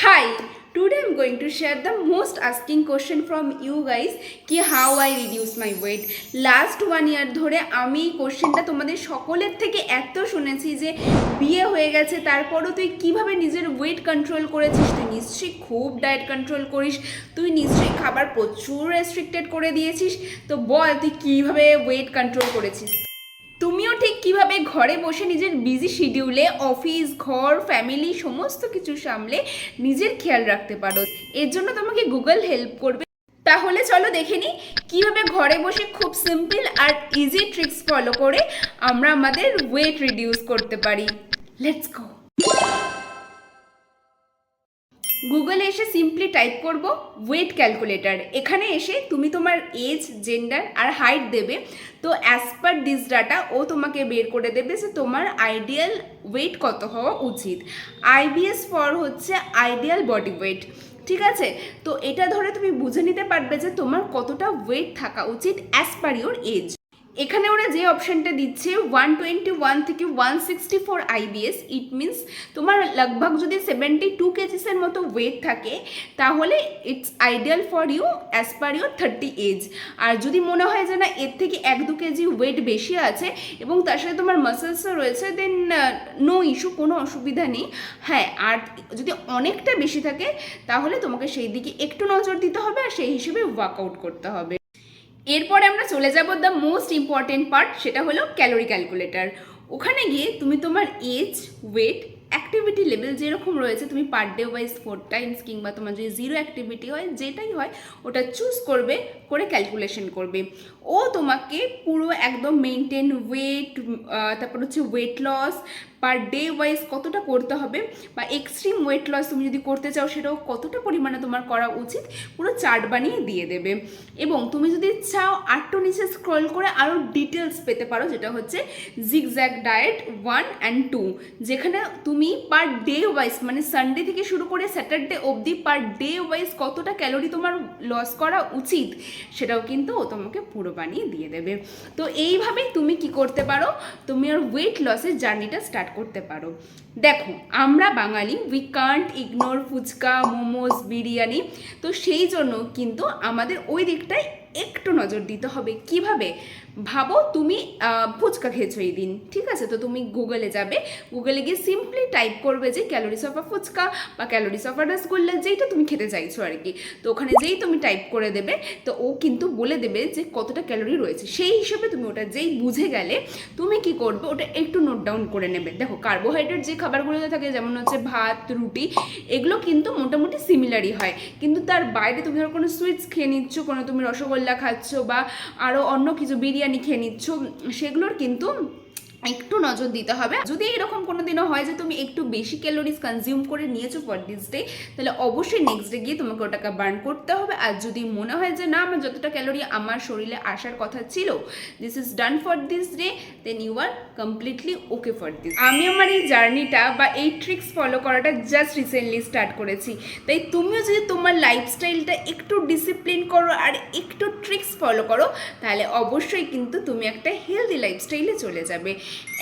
Hi, today I'm going to share the most asking question from you guys कि how I reduce my weight. Last 1 year ধরে আমি কোশ্চেনটা তোমাদের সকলের থেকে এত শুনেছি যে বিয়ে হয়ে গেছে তারপরও তুই কিভাবে নিজের ওয়েট কন্ট্রোল করেছিস, তুই নিশ্চয়ই খুব ডায়েট কন্ট্রোল করিস, তুই নিশ্চয়ই খাবার প্রচুর রেস্ট্রিক্টেড করে দিয়েছিস, তো বল তুই কিভাবে ওয়েট কন্ট্রোল করেছিস। তুমিও ঠিক কিভাবে ঘরে বসে নিজের বিজি শিডিউলে অফিস ঘর ফ্যামিলি সমস্ত কিছু সামলে নিজের খেয়াল রাখতে পারো, এর জন্য তোমাকে গুগল হেল্প করবে। তাহলে চলো দেখে নিই কীভাবে ঘরে বসে খুব সিম্পল আর ইজি ট্রিক্স ফলো করে আমরা আমাদের ওয়েট রিডিউস করতে পারি। Let's go. গুগলে এসে সিম্পলি টাইপ করব ওয়েট ক্যালকুলেটার। এখানে এসে তুমি তোমার এজ জেন্ডার আর হাইট দেবে, তো অ্যাজ পার দিস ডাটা ও তোমাকে বের করে দেবে যে তোমার আইডিয়াল ওয়েট কত হওয়া উচিত। আইবিএস ফর হচ্ছে আইডিয়াল বডি ওয়েট, ঠিক আছে। তো এটা ধরে তুমি বুঝে নিতে পারবে যে তোমার কতটা ওয়েট থাকা উচিত অ্যাজ পার ইউর এজ। এখানে ওরা যে অপশানটা দিচ্ছে 121 থেকে 164 আইবিএস, ইট মিনস তোমার লগভগ যদি 72 কেজিসের মতো ওয়েট থাকে তাহলে it's ideal for you as per your 30 age. আর যদি মনে হয় যে না এর থেকে 1-2 কেজি ওয়েট বেশি আছে এবং তার সাথে তোমার মাসেলসও রয়েছে, দেন নো ইস্যু, কোনো অসুবিধা নেই। হ্যাঁ, আর যদি অনেকটা বেশি থাকে তাহলে তোমাকে সেই দিকে একটু নজর দিতে হবে আর সেই হিসেবে ওয়ার্কআউট করতে হবে। এরপরে আমরা চলে যাব দ্য মোস্ট ইম্পর্টেন্ট পার্ট, সেটা হলো ক্যালোরি ক্যালকুলেটার। ওখানে গিয়ে তুমি তোমার এজ ওয়েট অ্যাক্টিভিটি লেভেল যেরকম রয়েছে তুমি পার ডে ওয়াইজ 4 টাইমস কিংবা তোমার যদি জিরো অ্যাক্টিভিটি হয় যেটাই হয় ওটা চুজ করবে, করে ক্যালকুলেশন করবে। ও তোমাকে পুরো একদম মেনটেন ওয়েট, তারপর হচ্ছে weight loss per day wise কতটা করতে হবে, বা এক্সট্রিম ওয়েট লস তুমি যদি করতে চাও সেটাও কতটা পরিমাণে তোমার করা উচিত পুরো চার্ট বানিয়ে দিয়ে দেবে। এবং তুমি যদি চাও আরটু নিচে স্ক্রল করে আরও ডিটেলস পেতে পারো, যেটা হচ্ছে জিগজ্যাগ ডায়েট 1 and 2, যেখানে তুমি পার ডে ওয়াইজ মানে সানডে থেকে শুরু করে স্যাটারডে অবধি পার ডে ওয়াইজ কতটা ক্যালোরি তোমার লস করা উচিত সেটাও কিন্তু ও তোমাকে পুরো বানিয়ে দিয়ে দেবে। তো এইভাবেই তুমি কি করতে পারো, তুমি আর ওয়েট লসের জার্নিটা স্টার্ট করতে পারো। দেখো আমরা Bangali, we can't ignore fuchka momos biryani, তো সেই জন্য কিন্তু আমাদের ওই দিকটায় একটু নজর দিতে হবে। কিভাবে ভাবো, তুমি ফুচকা খেয়েছো এই দিন, ঠিক আছে, তো তুমি গুগলে যাবে, গুগলে গিয়ে সিম্পলি টাইপ করবে যে ক্যালোরিস অফ আ ফুচকা বা ক্যালোরিস অফ আ রসগোল্লা, যেইটা তুমি খেতে চাইছো আর কি। তো ওখানে যেই তুমি টাইপ করে দেবে তো ও কিন্তু বলে দেবে যে কতটা ক্যালোরি রয়েছে, সেই হিসেবে তুমি ওটা যেই বুঝে গেলে তুমি কি করবে ওটা একটু নোট ডাউন করে নেবে। দেখো কার্বোহাইড্রেট যে খাবারগুলোতে থাকে যেমন হচ্ছে ভাত রুটি, এগুলো কিন্তু মোটামুটি সিমিলারই হয়, কিন্তু তার বাইরে তুমি ধরো কোনো সুইটস খেয়ে নিচ্ছ, কোনো তুমি রসগোল্লা খাচ্ছ বা আরও অন্য কিছু বিরিয়ানি খেয়ে নিচ্ছ, সেগুলোর কিন্তু একটু নজর দিতে হবে। যদি এরকম কোনো দিনও হয় যে তুমি একটু বেশি ক্যালোরিজ কনজিউম করে নিয়েছো ফর দিস ডে, তাহলে অবশ্যই নেক্সট ডে গিয়ে তোমাকে ওটাকে বার্ন করতে হবে। আর যদি মনে হয় যে না আমার যতটা ক্যালোরি আমার শরীরে আসার কথা ছিল this is done for this day, then you are completely okay for this. আমি আমার এই জার্নিটা বা এই ট্রিক্স ফলো করাটা জাস্ট রিসেন্টলি স্টার্ট করেছি, তাই তুমিও যদি তোমার লাইফস্টাইলটা একটু ডিসিপ্লিন করো আর একটু ট্রিক্স ফলো করো তাহলে অবশ্যই কিন্তু তুমি একটা হেলদি লাইফস্টাইলে চলে যাবে।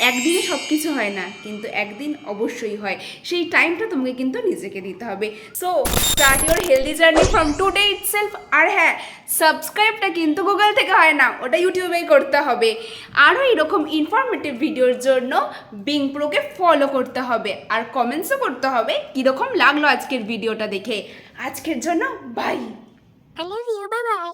একদিনে সব কিছু হয় না, কিন্তু একদিন অবশ্যই হয়, সেই টাইমটা তোমাকে কিন্তু নিজেকে দিতে হবে। So start your healthy journey from today itself. আর হ্যাঁ, সাবস্ক্রাইবটা কিন্তু গুগল থেকে হয় না, ওটা ইউটিউবেই করতে হবে। আরও এরকম ইনফরমেটিভ ভিডিওর জন্য বিং প্রোকে ফলো করতে হবে আর কমেন্টসও করতে হবে কীরকম লাগলো আজকের ভিডিওটা দেখে। আজকের জন্য by. I love you. Bye bye.